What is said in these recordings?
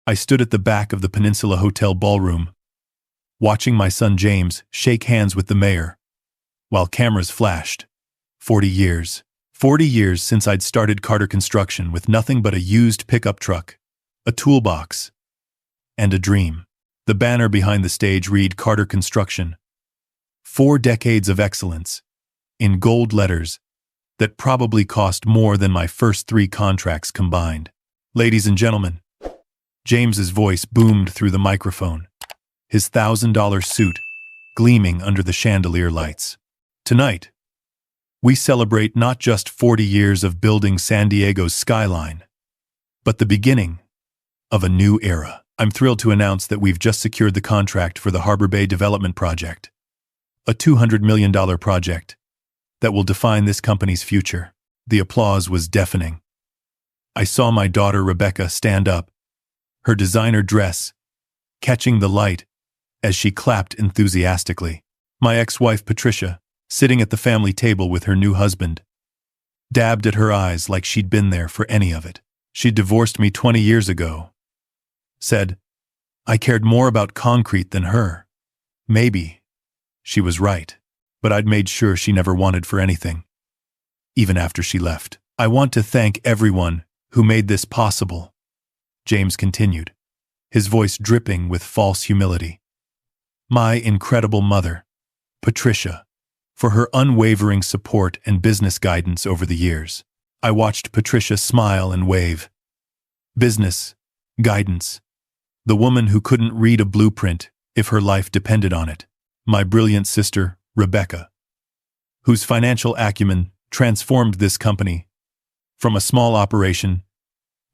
I stood at the back of the Peninsula Hotel ballroom, watching my son James shake hands with the mayor, while cameras flashed. 40 years. 40 years since I'd started Carter Construction with nothing but a used pickup truck, a toolbox, and a dream. The banner behind the stage read Carter Construction. 4 decades of excellence, in gold letters that probably cost more than my first 3 contracts combined. Ladies and gentlemen, James's voice boomed through the microphone, his $1,000 suit gleaming under the chandelier lights. Tonight, we celebrate not just 40 years of building San Diego's skyline, but the beginning of a new era. I'm thrilled to announce that we've just secured the contract for the Harbor Bay Development Project, a $200 million project that will define this company's future. The applause was deafening. I saw my daughter Rebecca stand up, her designer dress catching the light as she clapped enthusiastically. My ex-wife Patricia, sitting at the family table with her new husband, dabbed at her eyes like she'd been there for any of it. She'd divorced me 20 years ago. Said, I cared more about concrete than her. Maybe she was right, but I'd made sure she never wanted for anything, even after she left. I want to thank everyone who made this possible, James continued, his voice dripping with false humility. My incredible mother, Patricia, for her unwavering support and business guidance over the years. I watched Patricia smile and wave. Business, guidance. The woman who couldn't read a blueprint if her life depended on it. My brilliant sister, Rebecca, whose financial acumen transformed this company from a small operation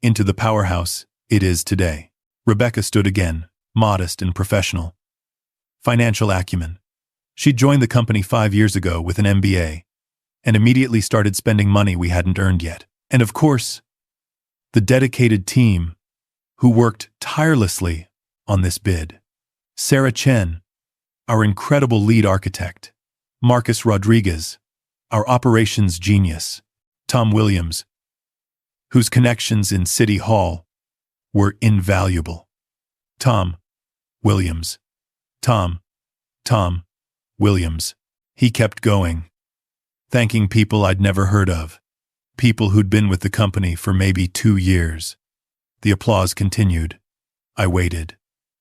into the powerhouse it is today. Rebecca stood again, modest and professional. Financial acumen. She joined the company 5 years ago with an MBA and immediately started spending money we hadn't earned yet. And of course, the dedicated team who worked tirelessly on this bid. Sarah Chen, our incredible lead architect. Marcus Rodriguez, our operations genius. Tom Williams, whose connections in City Hall were invaluable. Tom Williams. Tom Williams. He kept going, thanking people I'd never heard of, people who'd been with the company for maybe 2 years. The applause continued. I waited.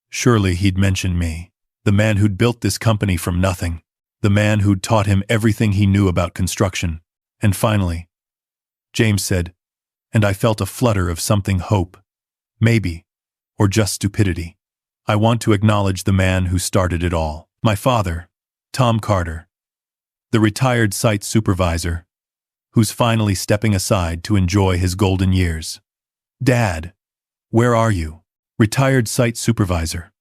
Surely he'd mention me, the man who'd built this company from nothing, the man who'd taught him everything he knew about construction. And finally, James said, and I felt a flutter of something hope, maybe, or just stupidity. I want to acknowledge the man who started it all. My father, Tom Carter, the retired site supervisor, who's finally stepping aside to enjoy his golden years. Dad, where are you? Retired site supervisor.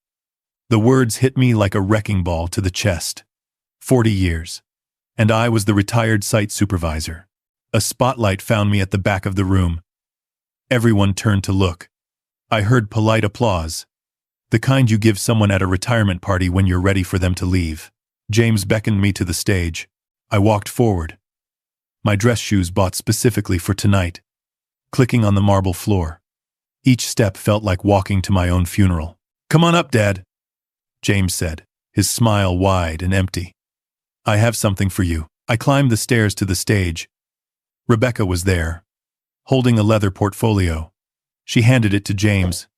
The words hit me like a wrecking ball to the chest. 40 years. And I was the retired site supervisor. A spotlight found me at the back of the room. Everyone turned to look. I heard polite applause, the kind you give someone at a retirement party when you're ready for them to leave. James beckoned me to the stage. I walked forward, my dress shoes bought specifically for tonight, clicking on the marble floor. Each step felt like walking to my own funeral. Come on up, Dad, James said, his smile wide and empty. I have something for you. I climbed the stairs to the stage. Rebecca was there, holding a leather portfolio. She handed it to James,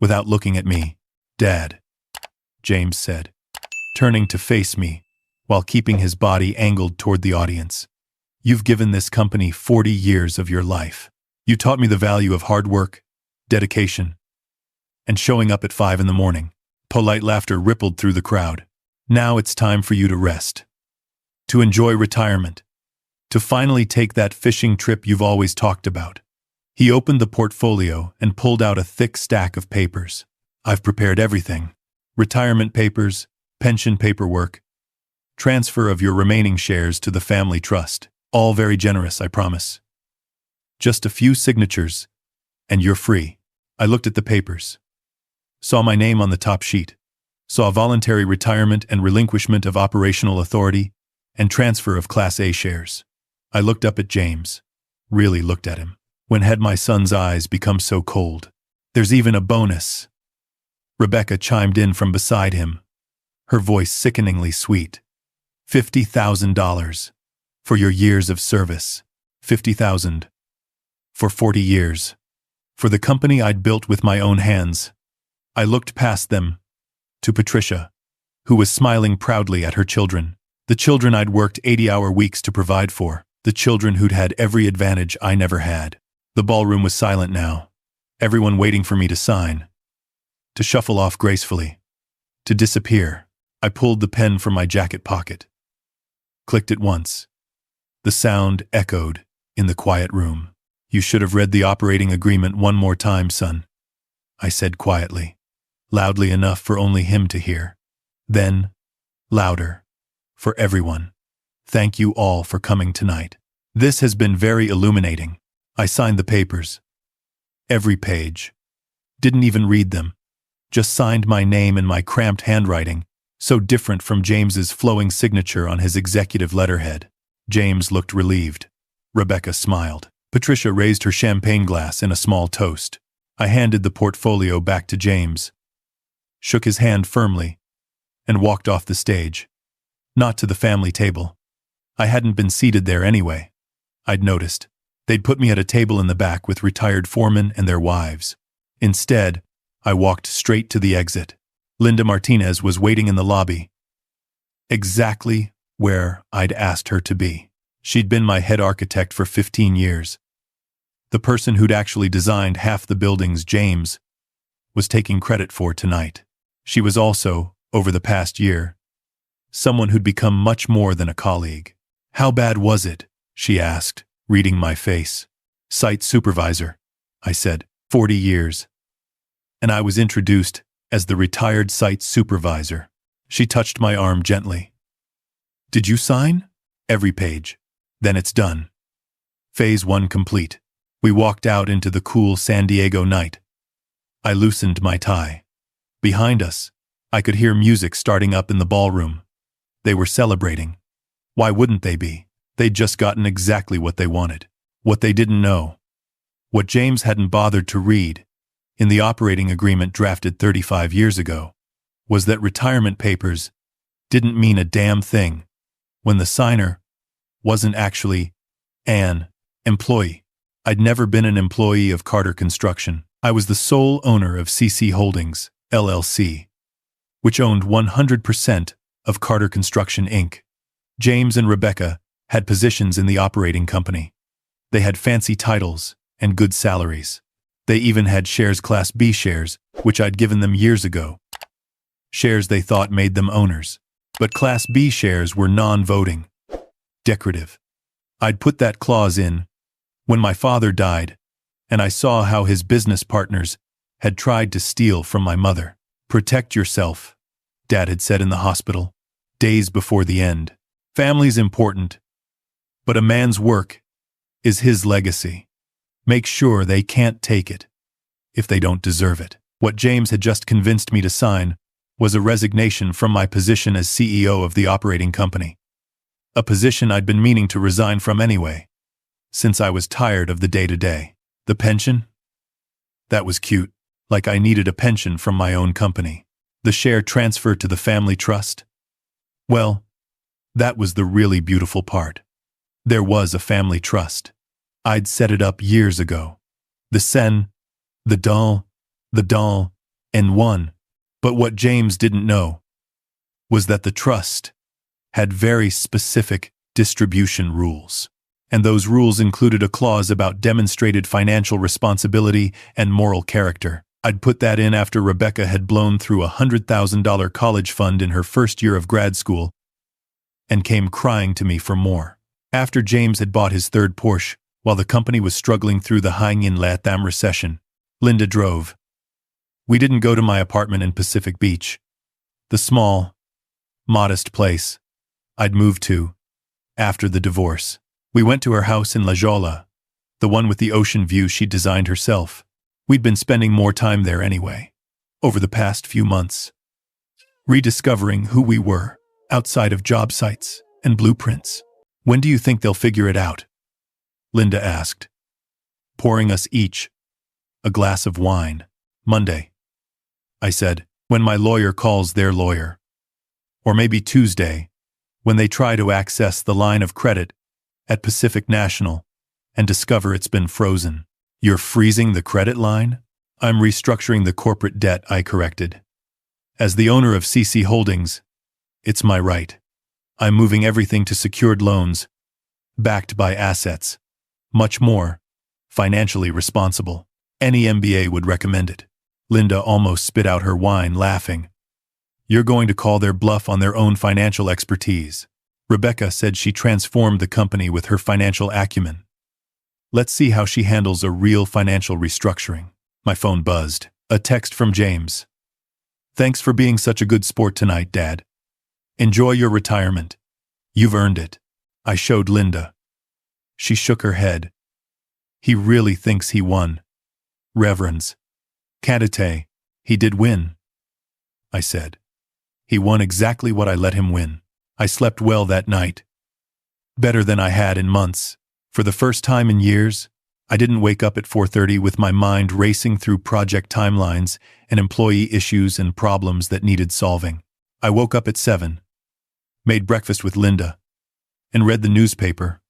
without looking at me. Dad, James said, turning to face me, while keeping his body angled toward the audience. You've given this company 40 years of your life. You taught me the value of hard work, dedication, and showing up at 5 in the morning. Polite laughter rippled through the crowd. Now it's time for you to rest, to enjoy retirement, to finally take that fishing trip you've always talked about. He opened the portfolio and pulled out a thick stack of papers. I've prepared everything. Retirement papers, pension paperwork, transfer of your remaining shares to the family trust. All very generous, I promise. Just a few signatures, and you're free. I looked at the papers, saw my name on the top sheet, saw voluntary retirement and relinquishment of operational authority, and transfer of Class A shares. I looked up at James, really looked at him. When had my son's eyes become so cold? There's even a bonus, Rebecca chimed in from beside him, her voice sickeningly sweet. $50,000 for your years of service. 50,000 for 40 years. For the company I'd built with my own hands. I looked past them to Patricia, who was smiling proudly at her children. The children I'd worked 80-hour weeks to provide for. The children who'd had every advantage I never had. The ballroom was silent now, everyone waiting for me to sign, to shuffle off gracefully, to disappear. I pulled the pen from my jacket pocket, clicked it once. The sound echoed in the quiet room. You should have read the operating agreement one more time, son, I said quietly, loudly enough for only him to hear. Then, louder, for everyone. Thank you all for coming tonight. This has been very illuminating. I signed the papers. Every page. Didn't even read them. Just signed my name in my cramped handwriting, so different from James's flowing signature on his executive letterhead. James looked relieved. Rebecca smiled. Patricia raised her champagne glass in a small toast. I handed the portfolio back to James, shook his hand firmly, and walked off the stage. Not to the family table. I hadn't been seated there anyway. I'd noticed. They'd put me at a table in the back with retired foremen and their wives. Instead, I walked straight to the exit. Linda Martinez was waiting in the lobby, exactly where I'd asked her to be. She'd been my head architect for 15 years. The person who'd actually designed half the buildings James was taking credit for tonight. She was also, over the past year, someone who'd become much more than a colleague. How bad was it? She asked, reading my face. Site supervisor, I said, 40 years. And I was introduced as the retired site supervisor. She touched my arm gently. Did you sign? Every page. Then it's done. Phase 1 complete. We walked out into the cool San Diego night. I loosened my tie. Behind us, I could hear music starting up in the ballroom. They were celebrating. Why wouldn't they be? They'd just gotten exactly what they wanted. What they didn't know, what James hadn't bothered to read, in the operating agreement drafted 35 years ago, was that retirement papers didn't mean a damn thing when the signer wasn't actually an employee. I'd never been an employee of Carter Construction. I was the sole owner of CC Holdings, LLC, which owned 100% of Carter Construction, Inc. James and Rebecca had positions in the operating company. They had fancy titles and good salaries. They even had shares, Class B shares, which I'd given them years ago. Shares they thought made them owners. But Class B shares were non-voting. Decorative. I'd put that clause in when my father died, and I saw how his business partners had tried to steal from my mother. Protect yourself, Dad had said in the hospital, days before the end. Family's important, but a man's work is his legacy. Make sure they can't take it if they don't deserve it. What James had just convinced me to sign was a resignation from my position as CEO of the operating company. A position I'd been meaning to resign from anyway, since I was tired of the day-to-day. The pension? That was cute, like I needed a pension from my own company. The share transfer to the family trust? Well, that was the really beautiful part. There was a family trust. I'd set it up years ago. The sen, the doll, and one. But what James didn't know was that the trust had very specific distribution rules. And those rules included a clause about demonstrated financial responsibility and moral character. I'd put that in after Rebecca had blown through a $100,000 college fund in her first year of grad school and came crying to me for more. After James had bought his third Porsche, while the company was struggling through the high-in Latam recession, Linda drove. We didn't go to my apartment in Pacific Beach, the small, modest place I'd moved to after the divorce. We went to her house in La Jolla, the one with the ocean view she'd designed herself. We'd been spending more time there anyway, over the past few months, rediscovering who we were outside of job sites and blueprints. When do you think they'll figure it out? Linda asked, pouring us each a glass of wine. Monday. I said, when my lawyer calls their lawyer. Or maybe Tuesday, when they try to access the line of credit at Pacific National and discover it's been frozen. You're freezing the credit line? I'm restructuring the corporate debt, I corrected. As the owner of CC Holdings, it's my right. I'm moving everything to secured loans, backed by assets. Much more financially responsible. Any MBA would recommend it. Linda almost spit out her wine, laughing. You're going to call their bluff on their own financial expertise. Rebecca said she transformed the company with her financial acumen. Let's see how she handles a real financial restructuring. My phone buzzed. A text from James. Thanks for being such a good sport tonight, Dad. Enjoy your retirement. You've earned it. I showed Linda. She shook her head. He really thinks he won. Reverends. Cadete, he did win. I said. He won exactly what I let him win. I slept well that night. Better than I had in months. For the first time in years, I didn't wake up at 4:30 with my mind racing through project timelines and employee issues and problems that needed solving. I woke up at 7, made breakfast with Linda, and read the newspaper.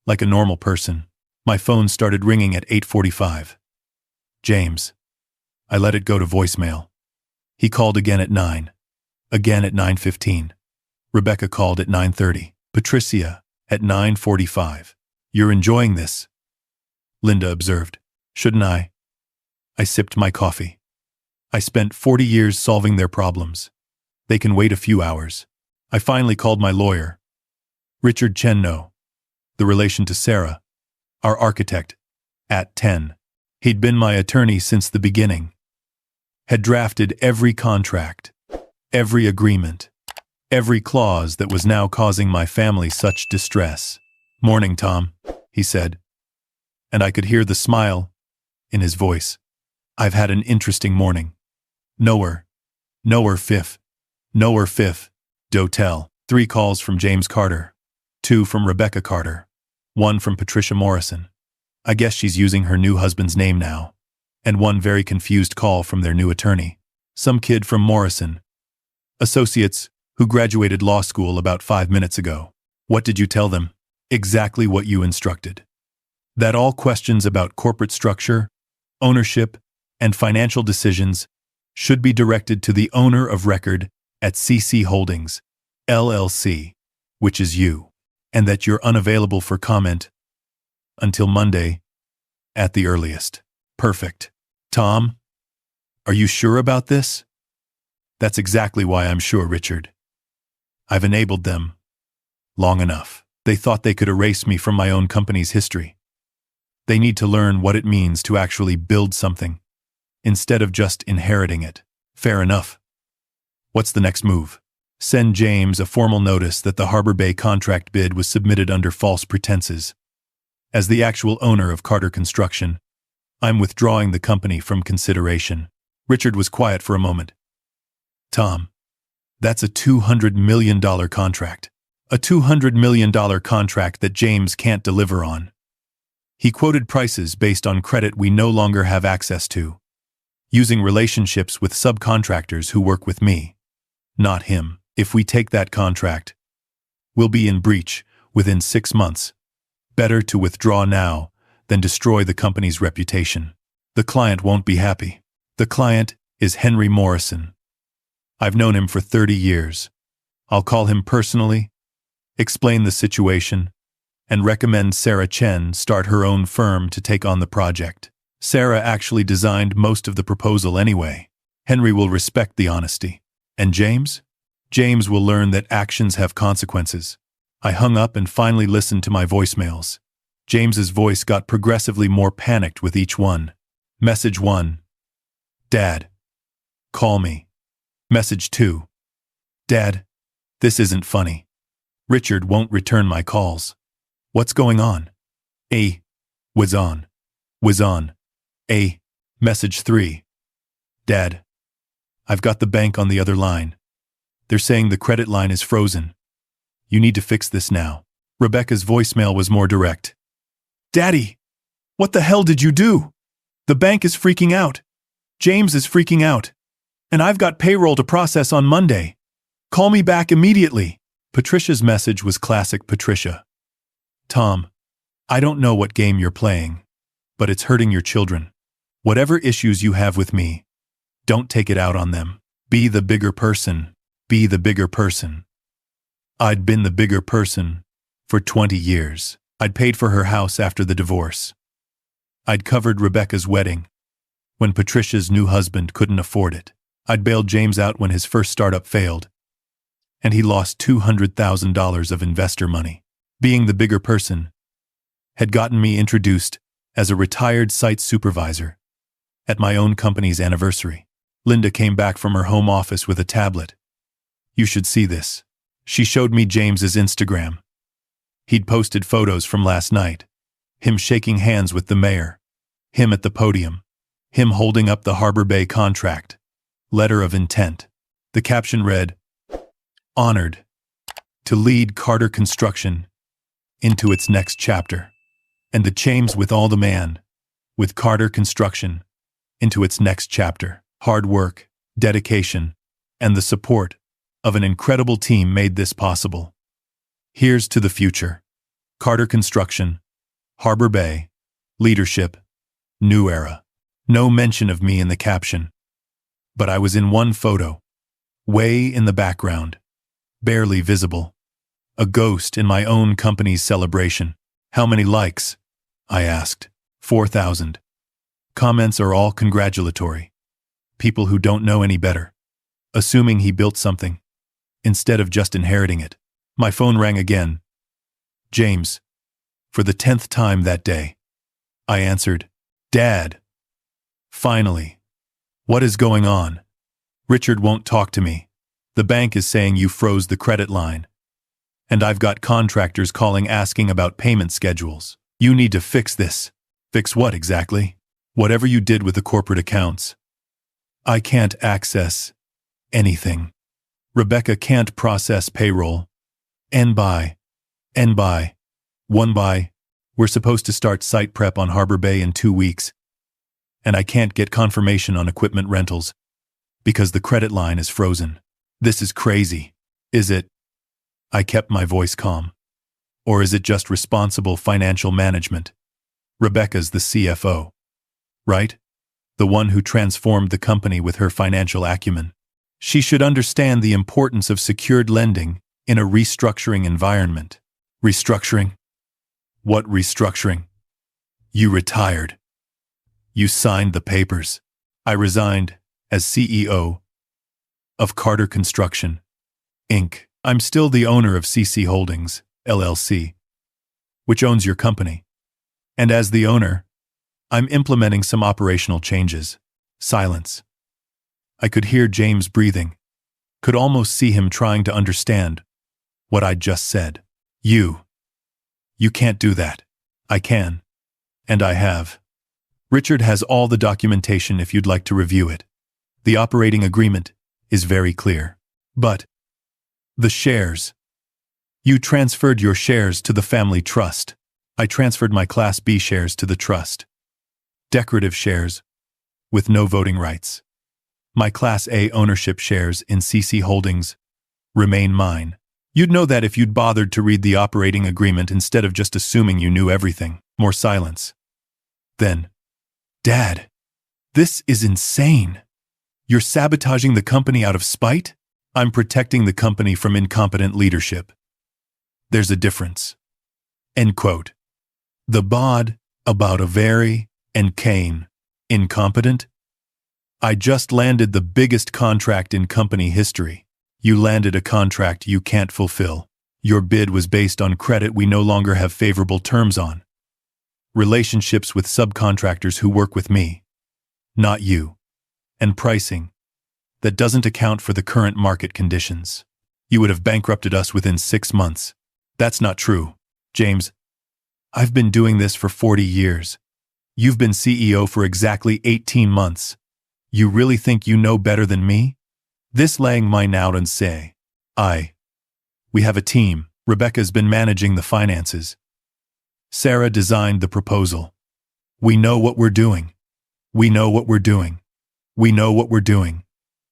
Like a normal person, my phone started ringing at 8:45. James. I let it go to voicemail. He called again at 9. Again at 9:15. Rebecca called at 9:30. Patricia, at 9:45. You're enjoying this? Linda observed. Shouldn't I? I sipped my coffee. I spent 40 years solving their problems. They can wait a few hours. I finally called my lawyer. Richard Chenno, the relation to Sarah, our architect, at 10. He'd been my attorney since the beginning. Had drafted every contract, every agreement, every clause that was now causing my family such distress. Morning, Tom, he said. And I could hear the smile in his voice. I've had an interesting morning. Nowhere fifth, Dotel. 3 calls from James Carter, 2 from Rebecca Carter, 1 from Patricia Morrison. I guess she's using her new husband's name now. And 1 very confused call from their new attorney. Some kid from Morrison. Associates, who graduated law school about 5 minutes ago. What did you tell them? Exactly what you instructed. That all questions about corporate structure, ownership, and financial decisions should be directed to the owner of record at CC Holdings, LLC, which is you, and that you're unavailable for comment until Monday at the earliest. Perfect. Tom, are you sure about this? That's exactly why I'm sure, Richard. I've enabled them long enough. They thought they could erase me from my own company's history. They need to learn what it means to actually build something, instead of just inheriting it. Fair enough. What's the next move? Send James a formal notice that the Harbor Bay contract bid was submitted under false pretenses. As the actual owner of Carter Construction, I'm withdrawing the company from consideration. Richard was quiet for a moment. Tom, that's a $200 million contract. A $200 million contract that James can't deliver on. He quoted prices based on credit we no longer have access to, using relationships with subcontractors who work with me, not him. If we take that contract, we'll be in breach within 6 months. Better to withdraw now than destroy the company's reputation. The client won't be happy. The client is Henry Morrison. I've known him for 30 years. I'll call him personally, explain the situation, and recommend Sarah Chen start her own firm to take on the project. Sarah actually designed most of the proposal anyway. Henry will respect the honesty. And James? James will learn that actions have consequences. I hung up and finally listened to my voicemails. James's voice got progressively more panicked with each one. Message 1. Dad. Call me. Message 2. Dad, this isn't funny. Richard won't return my calls. What's going on? Was on. Message 3. Dad, I've got the bank on the other line. They're saying the credit line is frozen. You need to fix this now. Rebecca's voicemail was more direct. Daddy, what the hell did you do? The bank is freaking out. James is freaking out. And I've got payroll to process on Monday. Call me back immediately. Patricia's message was classic Patricia. Tom, I don't know what game you're playing, but it's hurting your children. Whatever issues you have with me, don't take it out on them. Be the bigger person. Be the bigger person. I'd been the bigger person for 20 years. I'd paid for her house after the divorce. I'd covered Rebecca's wedding when Patricia's new husband couldn't afford it. I'd bailed James out when his first startup failed, and he lost $200,000 of investor money. Being the bigger person had gotten me introduced as a retired site supervisor at my own company's anniversary. Linda came back from her home office with a tablet. You should see this. She showed me James's Instagram. He'd posted photos from last night. Him shaking hands with the mayor. Him at the podium. Him holding up the Harbor Bay contract. Letter of intent. The caption read, "Honored to lead Carter Construction into its next chapter." And the James with all the man, with Carter Construction into its next chapter. Hard work, dedication, and the support of an incredible team made this possible. Here's to the future. Carter Construction, Harbor Bay, leadership, new era. No mention of me in the caption. But I was in one photo, way in the background, barely visible. A ghost in my own company's celebration. How many likes? I asked. 4,000. Comments are all congratulatory. People who don't know any better. Assuming he built something, instead of just inheriting it. My phone rang again. James. For the 10th time that day. I answered. Dad. Finally. What is going on? Richard won't talk to me. The bank is saying you froze the credit line. And I've got contractors calling asking about payment schedules. You need to fix this. Fix what exactly? Whatever you did with the corporate accounts. I can't access anything. Rebecca can't process payroll. One by, we're supposed to start site prep on Harbor Bay in 2 weeks. And I can't get confirmation on equipment rentals because the credit line is frozen. This is crazy. Is it? I kept my voice calm. Or is it just responsible financial management? Rebecca's the CFO. Right? The one who transformed the company with her financial acumen. She should understand the importance of secured lending in a restructuring environment. Restructuring? What restructuring? You retired. You signed the papers. I resigned as CEO of Carter Construction, Inc. I'm still the owner of CC Holdings, LLC, which owns your company. And as the owner, I'm implementing some operational changes. Silence. I could hear James breathing, could almost see him trying to understand what I'd just said. You can't do that. I can. And I have. Richard has all the documentation if you'd like to review it. The operating agreement is very clear. But the shares. You transferred your shares to the family trust. I transferred my Class B shares to the trust. Decorative shares with no voting rights. My Class A ownership shares in CC Holdings remain mine. You'd know that if you'd bothered to read the operating agreement instead of just assuming you knew everything. More silence. Then, Dad, this is insane. You're sabotaging the company out of spite? I'm protecting the company from incompetent leadership. There's a difference. End quote. The bod about a very and Kane. Incompetent? I just landed the biggest contract in company history. You landed a contract you can't fulfill. Your bid was based on credit we no longer have favorable terms on. Relationships with subcontractors who work with me, not you. And pricing that doesn't account for the current market conditions. You would have bankrupted us within 6 months. That's not true, James. I've been doing this for 40 years. You've been CEO for exactly 18 months. You really think you know better than me? This laying mine out and say, we have a team. Rebecca's been managing the finances. Sarah designed the proposal. We know what we're doing. We know what we're doing. We know what we're doing.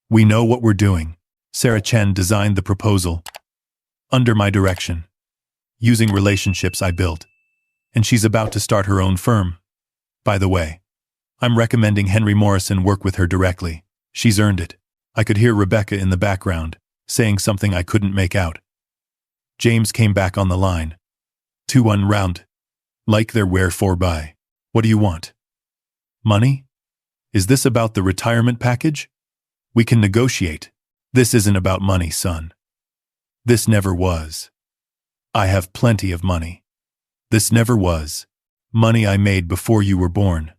We know what we're doing. Sarah Chen designed the proposal under my direction, using relationships I built. And she's about to start her own firm. By the way, I'm recommending Henry Morrison work with her directly. She's earned it. I could hear Rebecca in the background, saying something I couldn't make out. James came back on the line. 2-1 round. Like they're wherefore by. What do you want? Money? Is this about the retirement package? We can negotiate. This isn't about money, son. This never was. I have plenty of money. This never was. Money I made before you were born.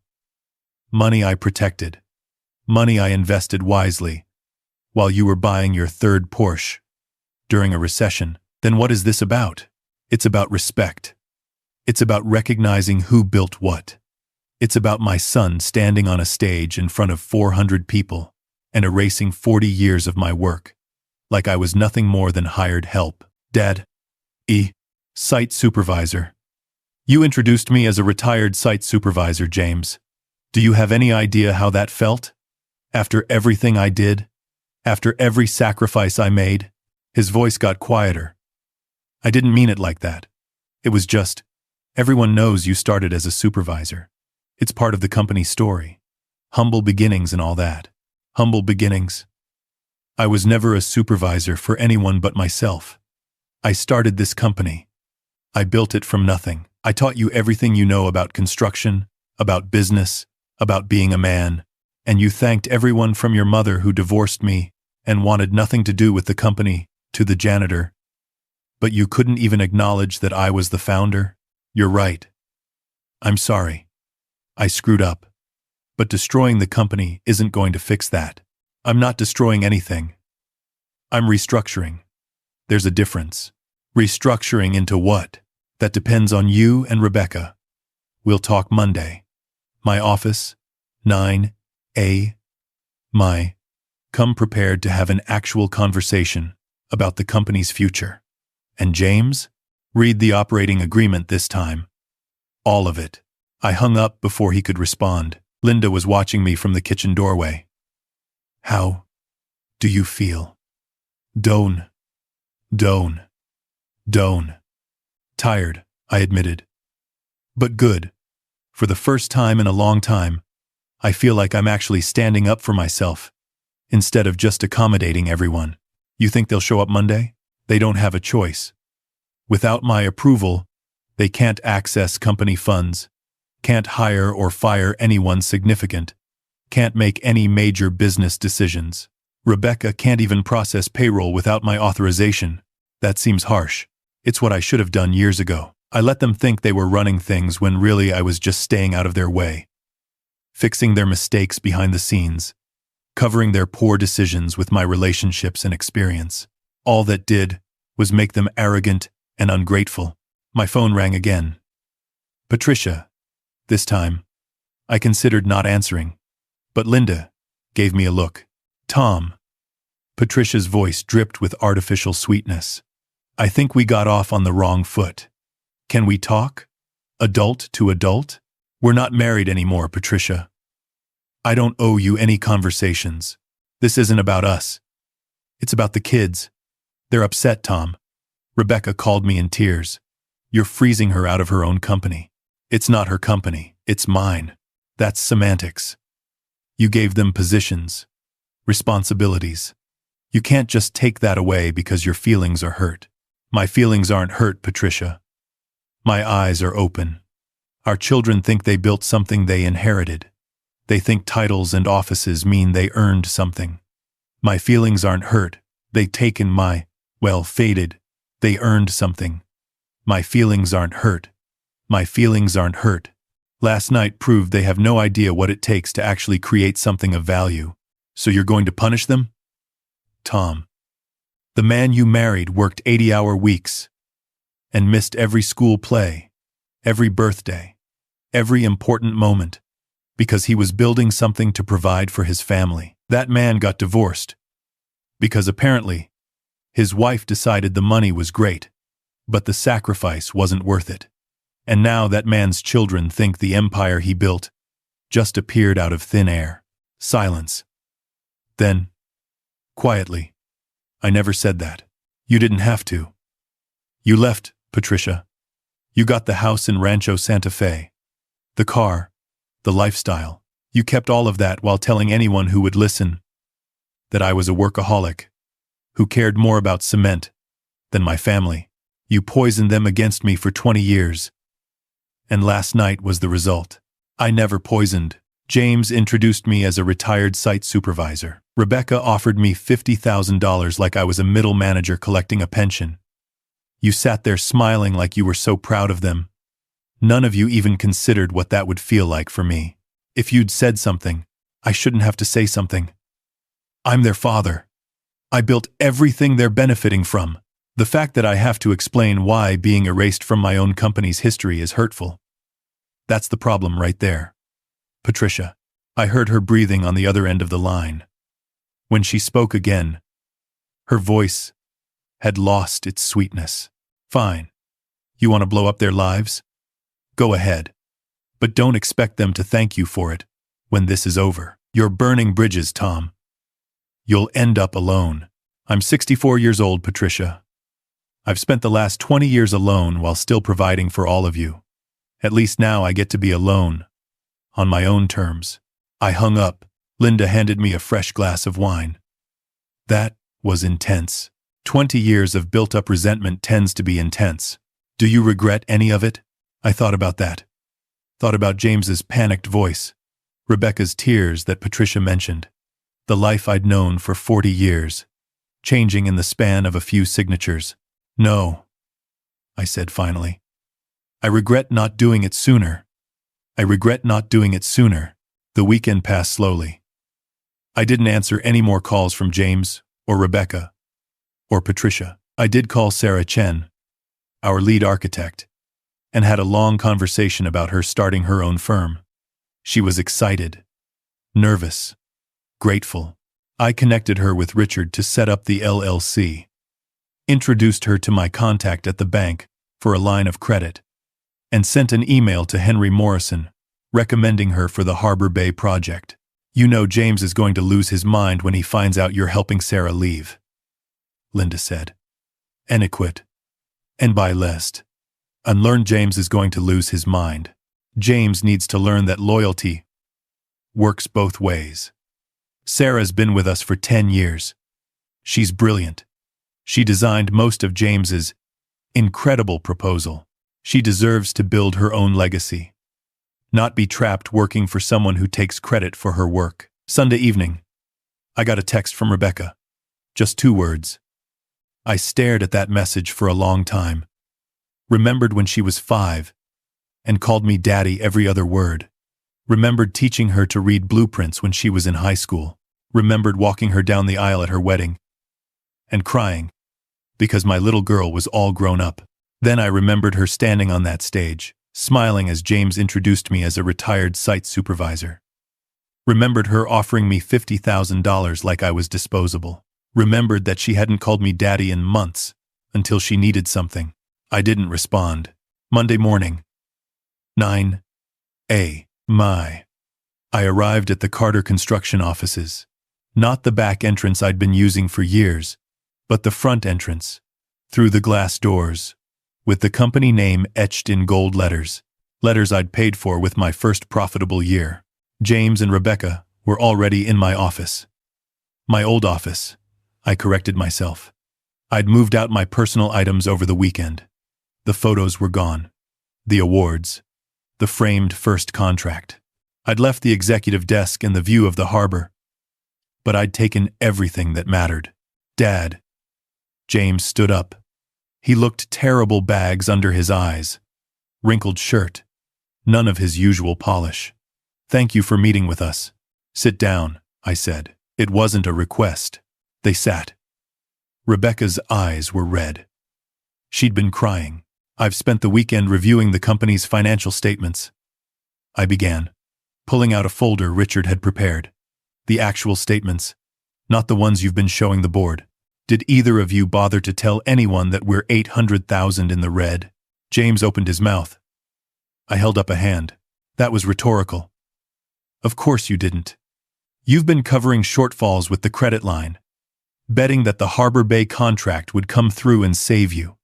Money I protected. Money I invested wisely. While you were buying your third Porsche. During a recession. Then what is this about? It's about respect. It's about recognizing who built what. It's about my son standing on a stage in front of 400 people and erasing 40 years of my work, like I was nothing more than hired help. Dad. Site supervisor. You introduced me as a retired site supervisor, James. Do you have any idea how that felt? After everything I did? After every sacrifice I made? His voice got quieter. I didn't mean it like that. It was just, everyone knows you started as a supervisor. It's part of the company's story. Humble beginnings and all that. Humble beginnings. I was never a supervisor for anyone but myself. I started this company. I built it from nothing. I taught you everything you know about construction, about business, about being a man, and you thanked everyone from your mother who divorced me and wanted nothing to do with the company, to the janitor. But you couldn't even acknowledge that I was the founder? You're right. I'm sorry. I screwed up. But destroying the company isn't going to fix that. I'm not destroying anything. I'm restructuring. There's a difference. Restructuring into what? That depends on you and Rebecca. We'll talk Monday. My office, 9A. Come prepared to have an actual conversation about the company's future. And James? Read the operating agreement this time. All of it. I hung up before he could respond. Linda was watching me from the kitchen doorway. How do you feel? Doan. Tired, I admitted. But good. For the first time in a long time, I feel like I'm actually standing up for myself, instead of just accommodating everyone. You think they'll show up Monday? They don't have a choice. Without my approval, they can't access company funds, can't hire or fire anyone significant, can't make any major business decisions. Rebecca can't even process payroll without my authorization. That seems harsh. It's what I should have done years ago. I let them think they were running things when really I was just staying out of their way, fixing their mistakes behind the scenes, covering their poor decisions with my relationships and experience. All that did was make them arrogant and ungrateful. My phone rang again. Patricia. This time, I considered not answering, but Linda gave me a look. Tom. Patricia's voice dripped with artificial sweetness. I think we got off on the wrong foot. Can we talk? Adult to adult? We're not married anymore, Patricia. I don't owe you any conversations. This isn't about us. It's about the kids. They're upset, Tom. Rebecca called me in tears. You're freezing her out of her own company. It's not her company, it's mine. That's semantics. You gave them positions, responsibilities. You can't just take that away because your feelings are hurt. My feelings aren't hurt, Patricia. My eyes are open. Our children think they built something they inherited. They think titles and offices mean they earned something. My feelings aren't hurt. They've taken my, faded. They earned something. My feelings aren't hurt. My feelings aren't hurt. Last night proved they have no idea what it takes to actually create something of value. So you're going to punish them? Tom. The man you married worked 80-hour weeks and missed every school play, every birthday, every important moment, because he was building something to provide for his family. That man got divorced because apparently his wife decided the money was great, but the sacrifice wasn't worth it. And now that man's children think the empire he built just appeared out of thin air. Silence. Then, quietly. I never said that. You didn't have to. You left, Patricia. You got the house in Rancho Santa Fe. The car. The lifestyle. You kept all of that while telling anyone who would listen that I was a workaholic, who cared more about cement than my family. You poisoned them against me for 20 years. And last night was the result. I never poisoned. James introduced me as a retired site supervisor. Rebecca offered me $50,000 like I was a middle manager collecting a pension. You sat there smiling like you were so proud of them. None of you even considered what that would feel like for me. If you'd said something, I shouldn't have to say something. I'm their father. I built everything they're benefiting from. The fact that I have to explain why being erased from my own company's history is hurtful. That's the problem right there. Patricia. I heard her breathing on the other end of the line. When she spoke again, her voice had lost its sweetness. Fine. You want to blow up their lives? Go ahead. But don't expect them to thank you for it when this is over. You're burning bridges, Tom. You'll end up alone. I'm 64 years old, Patricia. I've spent the last 20 years alone while still providing for all of you. At least now I get to be alone, on my own terms. I hung up. Linda handed me a fresh glass of wine. That was intense. 20 years of built-up resentment tends to be intense. Do you regret any of it? I thought about that. Thought about James's panicked voice, Rebecca's tears that Patricia mentioned, the life I'd known for 40 years, changing in the span of a few signatures. No, I said finally. I regret not doing it sooner. I regret not doing it sooner. The weekend passed slowly. I didn't answer any more calls from James or Rebecca or Patricia. I did call Sarah Chen, our lead architect, and had a long conversation about her starting her own firm. She was excited, nervous, grateful. I connected her with Richard to set up the LLC, introduced her to my contact at the bank for a line of credit, and sent an email to Henry Morrison, recommending her for the Harbor Bay project. You know James is going to lose his mind when he finds out you're helping Sarah leave, Linda said. And it quit. And by lest. Unlearned James is going to lose his mind. James needs to learn that loyalty works both ways. Sarah's been with us for 10 years. She's brilliant. She designed most of James's incredible proposal. She deserves to build her own legacy, not be trapped working for someone who takes credit for her work. Sunday evening, I got a text from Rebecca. Just 2 words. I stared at that message for a long time. Remembered when she was 5 and called me daddy every other word. Remembered teaching her to read blueprints when she was in high school. Remembered walking her down the aisle at her wedding and crying because my little girl was all grown up. Then I remembered her standing on that stage, smiling as James introduced me as a retired site supervisor. Remembered her offering me $50,000 like I was disposable. Remembered that she hadn't called me daddy in months until she needed something. I didn't respond. Monday morning, 9 a.m. I arrived at the Carter construction offices. Not the back entrance I'd been using for years, but the front entrance, through the glass doors, with the company name etched in gold letters I'd paid for with my first profitable year. James and Rebecca were already in my office. My old office, I corrected myself. I'd moved out my personal items over the weekend. The photos were gone. The awards. The framed first contract. I'd left the executive desk and the view of the harbor. But I'd taken everything that mattered. Dad. James stood up. He looked terrible, bags under his eyes. Wrinkled shirt. None of his usual polish. Thank you for meeting with us. Sit down, I said. It wasn't a request. They sat. Rebecca's eyes were red. She'd been crying. I've spent the weekend reviewing the company's financial statements. I began, pulling out a folder Richard had prepared. The actual statements, not the ones you've been showing the board. Did either of you bother to tell anyone that we're $800,000 in the red? James opened his mouth. I held up a hand. That was rhetorical. Of course you didn't. You've been covering shortfalls with the credit line. betting that the Harbor Bay contract would come through and save you.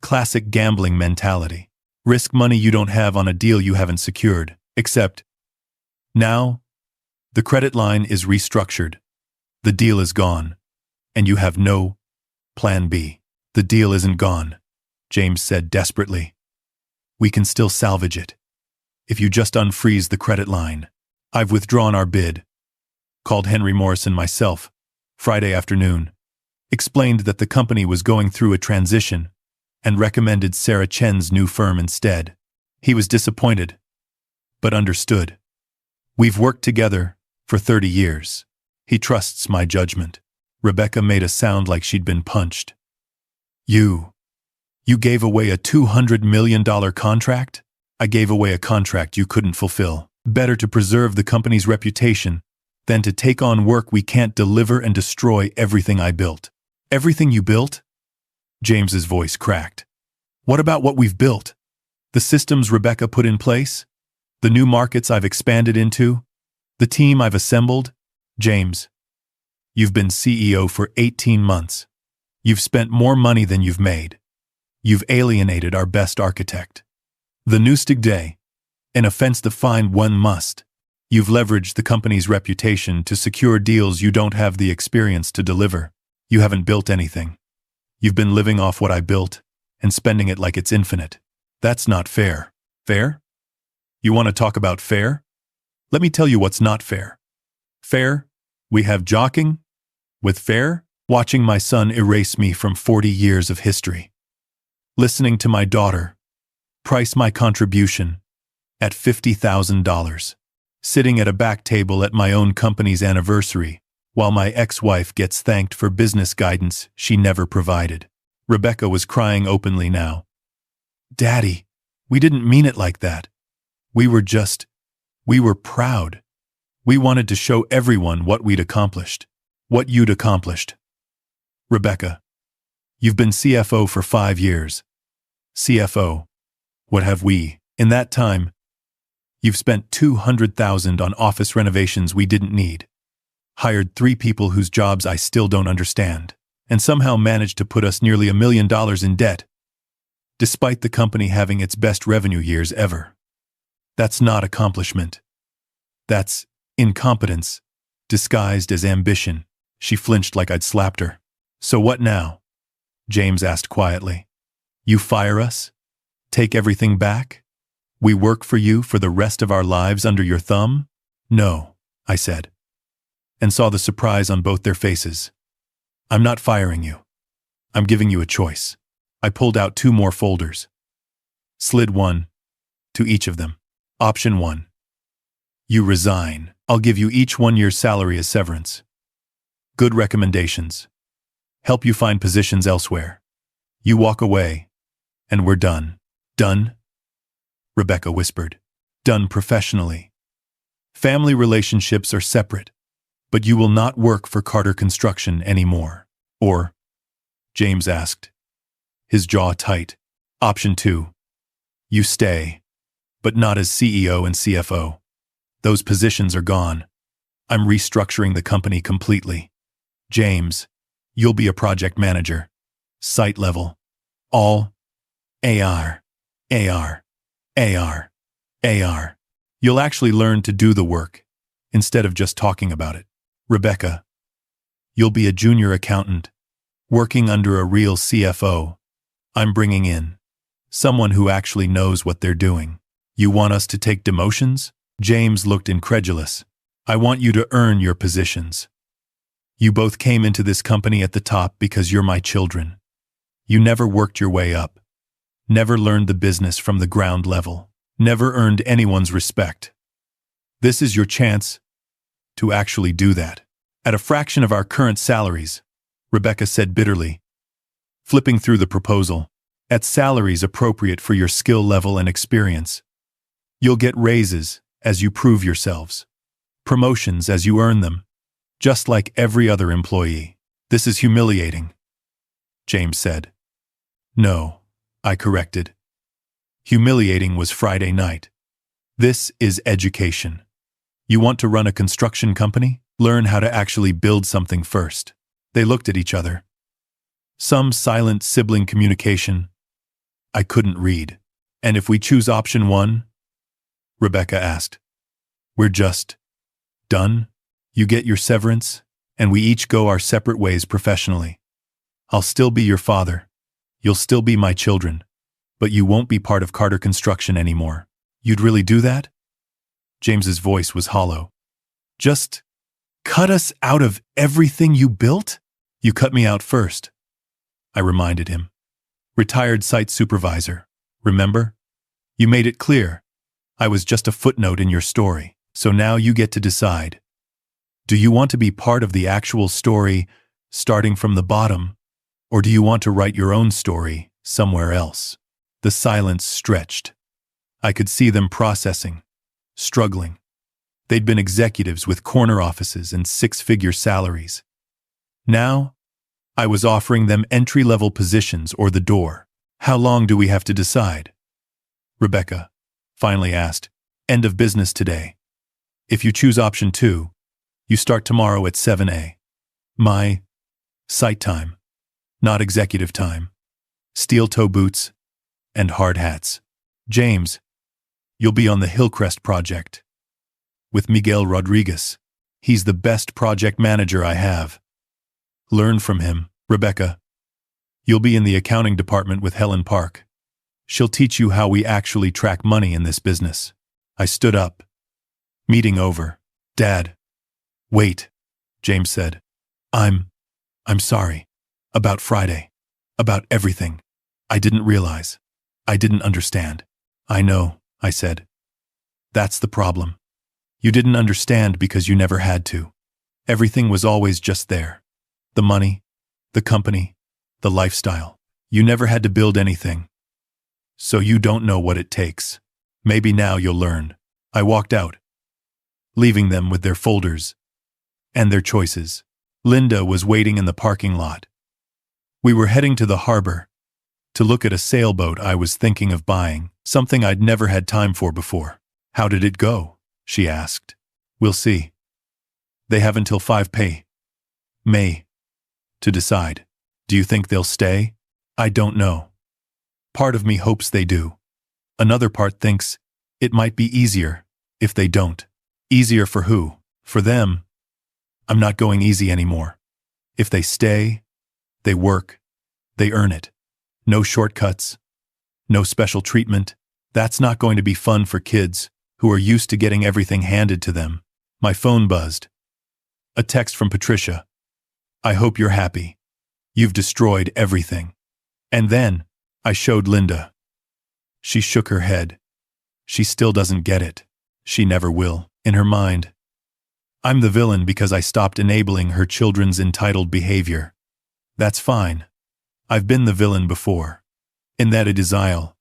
Classic gambling mentality. Risk money you don't have on a deal you haven't secured, except now, the credit line is restructured. The deal is gone, and you have no plan B. The deal isn't gone, James said desperately. We can still salvage it. If you just unfreeze the credit line. I've withdrawn our bid. Called Henry Morrison myself, Friday afternoon. Explained that the company was going through a transition and recommended Sarah Chen's new firm instead. He was disappointed, but understood. We've worked together for 30 years. He trusts my judgment. Rebecca made a sound like she'd been punched. You gave away a $200 million contract? I gave away a contract you couldn't fulfill. Better to preserve the company's reputation than to take on work we can't deliver and destroy everything I built. Everything you built? James's voice cracked. What about what we've built? The systems Rebecca put in place? The new markets I've expanded into? The team I've assembled? James, you've been CEO for 18 months. You've spent more money than you've made. You've alienated our best architect. The Newstig Day, an offense defined one must. You've leveraged the company's reputation to secure deals you don't have the experience to deliver. You haven't built anything. You've been living off what I built and spending it like it's infinite. That's not fair. Fair? You want to talk about fair? Let me tell you what's not fair. Fair? We have jockeying? With fair? Watching my son erase me from 40 years of history. Listening to my daughter price my contribution at $50,000. Sitting at a back table at my own company's anniversary while my ex-wife gets thanked for business guidance she never provided. Rebecca was crying openly now. Daddy, we didn't mean it like that. We were proud. We wanted to show everyone what we'd accomplished. What you'd accomplished. Rebecca, you've been CFO for 5 years. CFO, what have we? In that time, you've spent $200,000 on office renovations we didn't need. Hired 3 people whose jobs I still don't understand, and somehow managed to put us nearly $1 million in debt, despite the company having its best revenue years ever. That's not accomplishment. That's incompetence, disguised as ambition. She flinched like I'd slapped her. So what now? James asked quietly. You fire us? Take everything back? We work for you for the rest of our lives under your thumb? No, I said, and saw the surprise on both their faces. I'm not firing you. I'm giving you a choice. I pulled out 2 more folders. Slid one to each of them. Option 1. You resign. I'll give you each 1 year's salary as severance. Good recommendations. Help you find positions elsewhere. You walk away, and we're done. Done? Rebecca whispered. Done professionally. Family relationships are separate, but you will not work for Carter Construction anymore. Or? James asked, his jaw tight. Option 2. You stay, but not as CEO and CFO. Those positions are gone. I'm restructuring the company completely. James, you'll be a project manager. Site level. All AR, AR, AR, AR. You'll actually learn to do the work, instead of just talking about it. Rebecca, you'll be a junior accountant, working under a real CFO. I'm bringing in someone who actually knows what they're doing. You want us to take demotions? James looked incredulous. I want you to earn your positions. You both came into this company at the top because you're my children. You never worked your way up. Never learned the business from the ground level. Never earned anyone's respect. This is your chance to actually do that. At a fraction of our current salaries, Rebecca said bitterly, flipping through the proposal, at salaries appropriate for your skill level and experience. You'll get raises as you prove yourselves. Promotions as you earn them. Just like every other employee. This is humiliating, James said. No, I corrected. Humiliating was Friday night. This is education. You want to run a construction company? Learn how to actually build something first. They looked at each other. Some silent sibling communication. I couldn't read. And if we choose option 1? Rebecca asked. We're just done? You get your severance, and we each go our separate ways professionally. I'll still be your father. You'll still be my children. But you won't be part of Carter Construction anymore. You'd really do that? James's voice was hollow. Just cut us out of everything you built? You cut me out first, I reminded him. Retired site supervisor, remember? You made it clear. I was just a footnote in your story, so now you get to decide. Do you want to be part of the actual story, starting from the bottom, or do you want to write your own story somewhere else? The silence stretched. I could see them processing, struggling. They'd been executives with corner offices and six-figure salaries. Now, I was offering them entry-level positions or the door. How long do we have to decide? Rebecca finally asked. End of business today. If you choose option 2, you start tomorrow at 7 a.m. My site time, not executive time. Steel toe boots and hard hats. James, you'll be on the Hillcrest project. With Miguel Rodriguez. He's the best project manager I have. Learn from him, Rebecca. You'll be in the accounting department with Helen Park. She'll teach you how we actually track money in this business. I stood up. Meeting over. Dad. Wait, James said. I'm sorry. About Friday. About everything. I didn't realize. I didn't understand. I know, I said. That's the problem. You didn't understand because you never had to. Everything was always just there. The money, the company, the lifestyle. You never had to build anything. So you don't know what it takes. Maybe now you'll learn. I walked out, leaving them with their folders and their choices. Linda was waiting in the parking lot. We were heading to the harbor to look at a sailboat I was thinking of buying, something I'd never had time for before. How did it go? She asked. We'll see. They have until 5 May to decide. Do you think they'll stay? I don't know. Part of me hopes they do. Another part thinks it might be easier if they don't. Easier for who? For them. I'm not going easy anymore. If they stay, they work, they earn it. No shortcuts, no special treatment. That's not going to be fun for kids who are used to getting everything handed to them. My phone buzzed. A text from Patricia. I hope you're happy. You've destroyed everything. And then, I showed Linda. She shook her head. She still doesn't get it. She never will. In her mind, I'm the villain because I stopped enabling her children's entitled behavior. That's fine. I've been the villain before. In that it is I'll.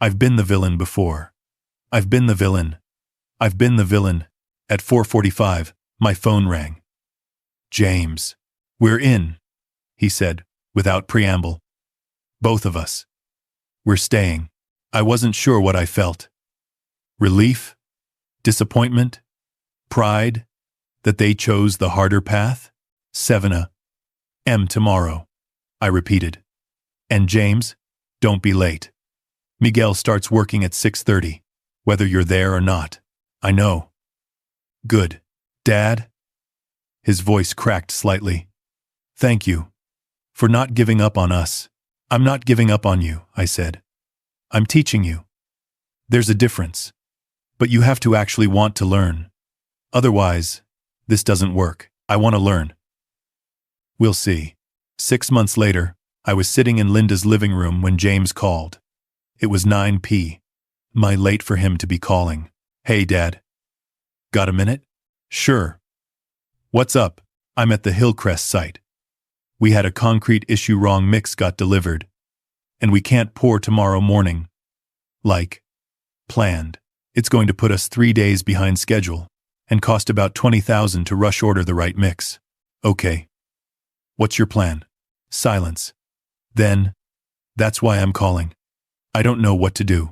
I've been the villain before. I've been the villain. I've been the villain. At 4:45, my phone rang. James. We're in, he said, without preamble. Both of us. We're staying. I wasn't sure what I felt. Relief? Disappointment? Pride? That they chose the harder path? 7 a.m. tomorrow, I repeated. And James, don't be late. Miguel starts working at 6:30, whether you're there or not. I know. Good. Dad? His voice cracked slightly. Thank you. For not giving up on us. I'm not giving up on you, I said. I'm teaching you. There's a difference. But you have to actually want to learn. Otherwise, this doesn't work. I want to learn. We'll see. 6 months later, I was sitting in Linda's living room when James called. It was 9 p.m. Late for him to be calling. Hey, Dad. Got a minute? Sure. What's up? I'm at the Hillcrest site. We had a concrete issue, wrong mix got delivered. And we can't pour tomorrow morning. Like planned. It's going to put us 3 days behind schedule and cost about $20,000 to rush order the right mix. Okay. What's your plan? Silence. Then, that's why I'm calling. I don't know what to do.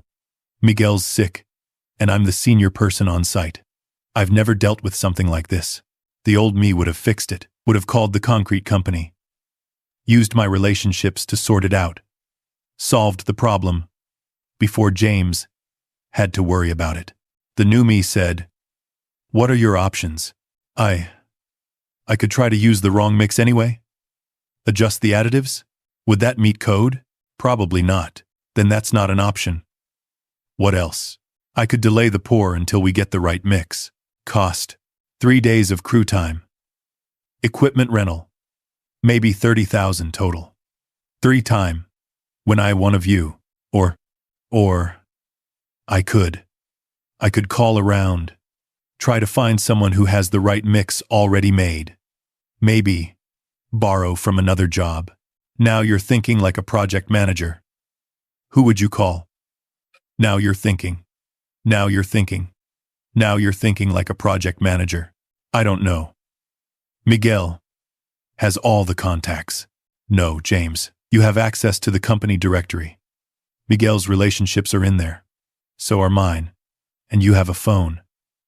Miguel's sick, and I'm the senior person on site. I've never dealt with something like this. The old me would have fixed it, would have called the concrete company, Used my relationships to sort it out. Solved the problem before James had to worry about it. The new me said, "What are your options?" I could try to use the wrong mix anyway? Adjust the additives? Would that meet code? Probably not. Then that's not an option. What else? I could delay the pour until we get the right mix. Cost: 3 days of crew time. Equipment rental: maybe 30,000 total. 3 time. When I one of you. Or I could call around. Try to find someone who has the right mix already made. Maybe borrow from another job. Now you're thinking like a project manager. Who would you call? Now you're thinking. Now you're thinking. Now you're thinking like a project manager. I don't know. Miguel has all the contacts. No, James, you have access to the company directory. Miguel's relationships are in there. So are mine. And you have a phone.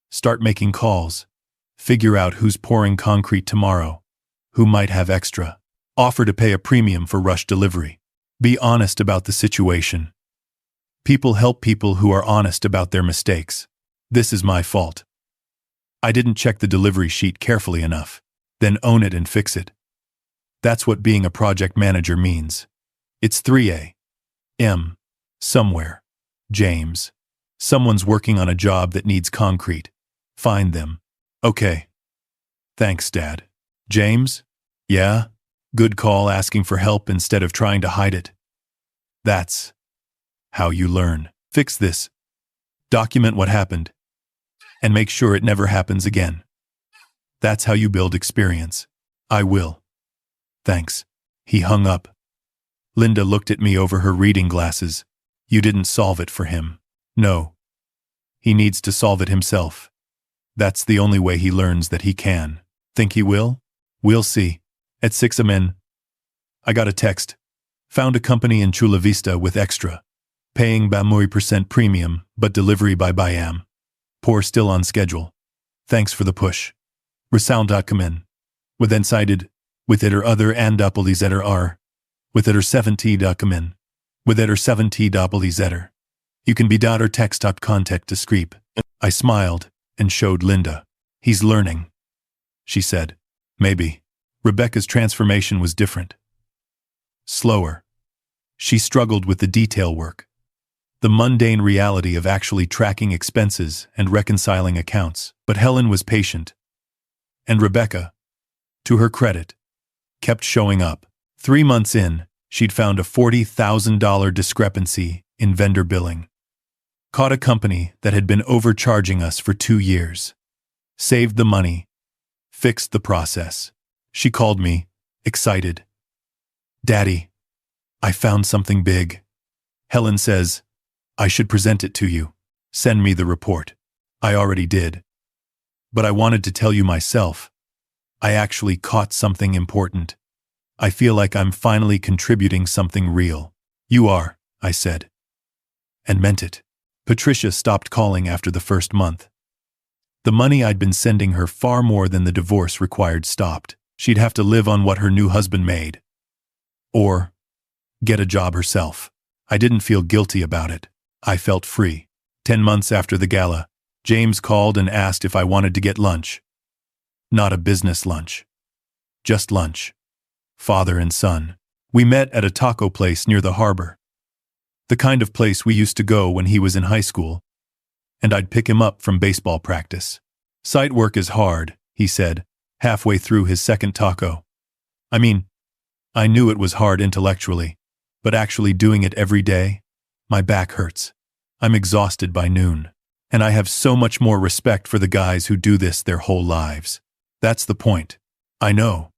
Start making calls. Figure out who's pouring concrete tomorrow. Who might have extra. Offer to pay a premium for rush delivery. Be honest about the situation. People help people who are honest about their mistakes. This is my fault. I didn't check the delivery sheet carefully enough. Then own it and fix it. That's what being a project manager means. It's 3 a.m. somewhere. James. Someone's working on a job that needs concrete. Find them. Okay. Thanks, Dad. James? Yeah? Good call asking for help instead of trying to hide it. That's how you learn. Fix this. Document what happened. And make sure it never happens again. That's how you build experience. I will. Thanks. He hung up. Linda looked at me over her reading glasses. You didn't solve it for him. No. He needs to solve it himself. That's the only way he learns that he can. Think he will? We'll see. At 6 a.m. I got a text. Found a company in Chula Vista with extra. Paying %, premium, but delivery by am. Pour still on schedule. Thanks for the push. Resound.com. With incited. With it or other and zetter are. With it or 70.com. With it or 70 zetter. You can be dot or text dot contact to screep. I smiled and showed Linda. He's learning. She said. Maybe. Rebecca's transformation was different. Slower. She struggled with the detail work. The mundane reality of actually tracking expenses and reconciling accounts. But Helen was patient. And Rebecca, to her credit, kept showing up. 3 months in, she'd found a $40,000 discrepancy in vendor billing. Caught a company that had been overcharging us for 2 years. Saved the money. Fixed the process. She called me, excited. Daddy, I found something big. Helen says, I should present it to you. Send me the report. I already did. But I wanted to tell you myself. I actually caught something important. I feel like I'm finally contributing something real. You are, I said. And meant it. Patricia stopped calling after the first month. The money I'd been sending her far more than the divorce required stopped. She'd have to live on what her new husband made. Or get a job herself. I didn't feel guilty about it. I felt free. 10 months after the gala, James called and asked if I wanted to get lunch. Not a business lunch. Just lunch. Father and son. We met at a taco place near the harbor. The kind of place we used to go when he was in high school. And I'd pick him up from baseball practice. Site work is hard, he said, halfway through his second taco. I mean, I knew it was hard intellectually, but actually doing it every day, my back hurts. I'm exhausted by noon. And I have so much more respect for the guys who do this their whole lives. That's the point. I know.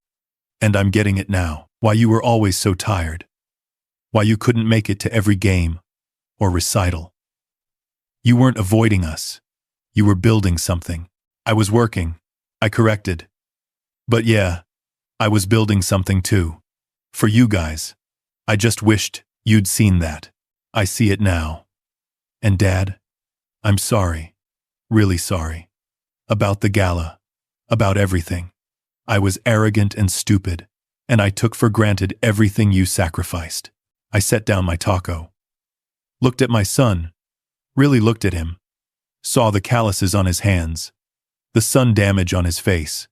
And I'm getting it now. Why you were always so tired. Why you couldn't make it to every game or recital. You weren't avoiding us. You were building something. I was working. I corrected. But yeah, I was building something too. For you guys. I just wished you'd seen that. I see it now. And Dad, I'm sorry. Really sorry. About the gala. About everything. I was arrogant and stupid. And I took for granted everything you sacrificed. I set down my taco. Looked at my son. Really looked at him. Saw the calluses on his hands. The sun damage on his face.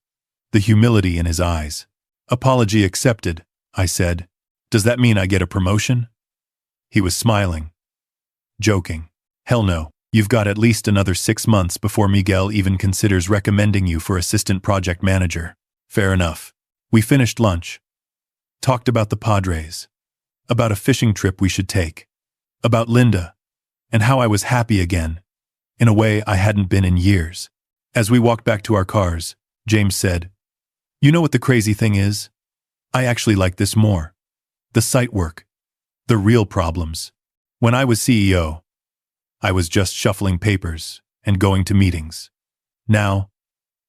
The humility in his eyes. Apology accepted, I said. Does that mean I get a promotion? He was smiling. Joking. Hell no. You've got at least another 6 months before Miguel even considers recommending you for assistant project manager. Fair enough. We finished lunch. Talked about the Padres. About a fishing trip we should take. About Linda. And how I was happy again. In a way I hadn't been in years. As we walked back to our cars, James said, "You know what the crazy thing is? I actually like this more. The site work. The real problems. When I was CEO, I was just shuffling papers and going to meetings. Now,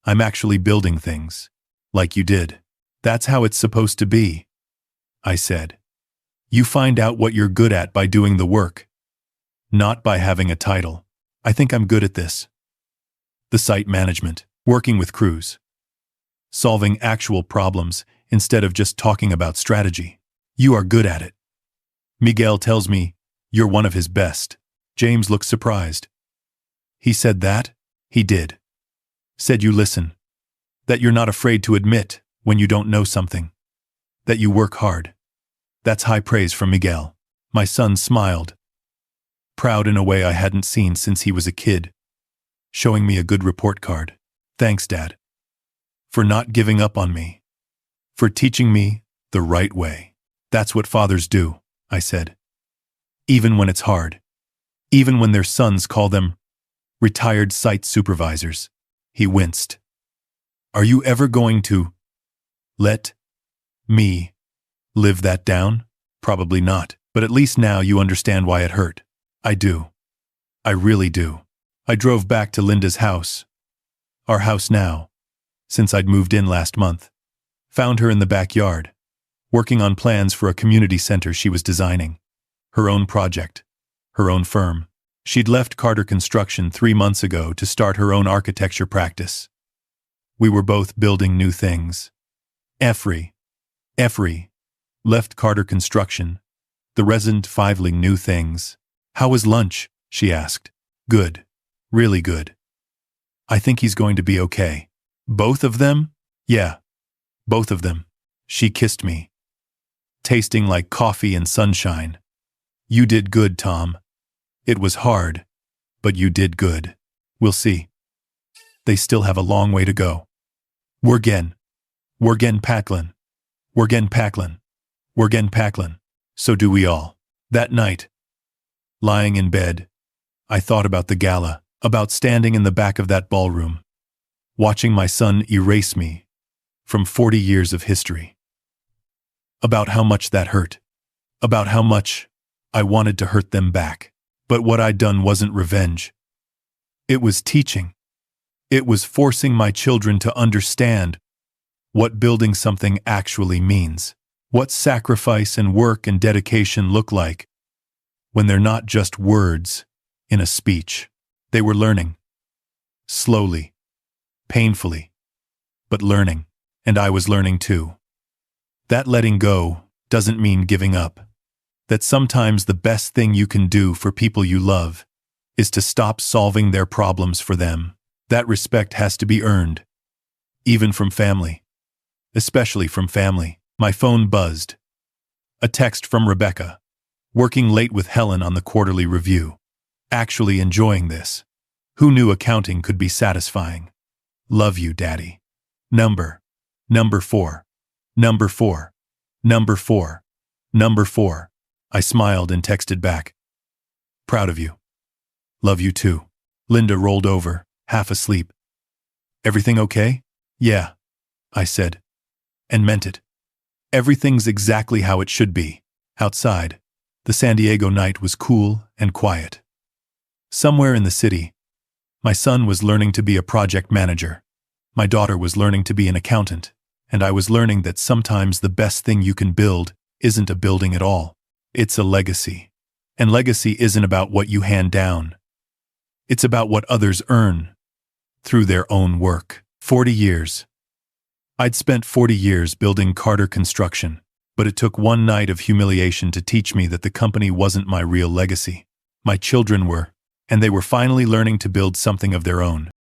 I'm actually building things. Like you did. That's how it's supposed to be," I said. You find out what you're good at by doing the work. Not by having a title. I think I'm good at this. The site management, working with crews. Solving actual problems instead of just talking about strategy. You are good at it. Miguel tells me you're one of his best. James looked surprised. He said that? He did. Said you listen. That you're not afraid to admit when you don't know something. That you work hard. That's high praise from Miguel. My son smiled. Proud in a way I hadn't seen since he was a kid. Showing me a good report card. Thanks, Dad. For not giving up on me. For teaching me the right way. That's what fathers do, I said. Even when it's hard. Even when their sons call them retired site supervisors. He winced. Are you ever going to let me live that down? Probably not, but at least now you understand why it hurt. I do. I really do. I drove back to Linda's house. Our house now, since I'd moved in last month. Found her in the backyard, working on plans for a community center she was designing. Her own project. Her own firm. She'd left Carter Construction 3 months ago to start her own architecture practice. We were both building new things. Efri left Carter Construction, the resident filing new things. How was lunch? She asked. Good. Really good. I think he's going to be okay. Both of them? Yeah. Both of them. She kissed me. Tasting like coffee and sunshine. You did good, Tom. It was hard, but you did good. We'll see. They still have a long way to go. We're gen Packlin. We're gen Packlin. So do we all. That night, lying in bed, I thought about the gala, about standing in the back of that ballroom, watching my son erase me from 40 years of history. About how much that hurt. About how much I wanted to hurt them back. But what I'd done wasn't revenge. It was teaching. It was forcing my children to understand what building something actually means. What sacrifice and work and dedication look like when they're not just words in a speech. They were learning. Slowly. Painfully. But learning. And I was learning too. That letting go doesn't mean giving up. That sometimes the best thing you can do for people you love is to stop solving their problems for them. That respect has to be earned. Even from family. Especially from family. My phone buzzed. A text from Rebecca. Working late with Helen on the quarterly review. Actually enjoying this. Who knew accounting could be satisfying? Love you, Daddy. Number 4. Number 4. Number 4. Number 4. I smiled and texted back. Proud of you. Love you too. Linda rolled over, half asleep. Everything okay? Yeah, I said. And meant it. Everything's exactly how it should be. Outside, the San Diego night was cool and quiet. Somewhere in the city, my son was learning to be a project manager. My daughter was learning to be an accountant, and I was learning that sometimes the best thing you can build isn't a building at all. It's a legacy. And legacy isn't about what you hand down. It's about what others earn through their own work. 40 years. I'd spent 40 years building Carter Construction, but it took one night of humiliation to teach me that the company wasn't my real legacy. My children were, and they were finally learning to build something of their own.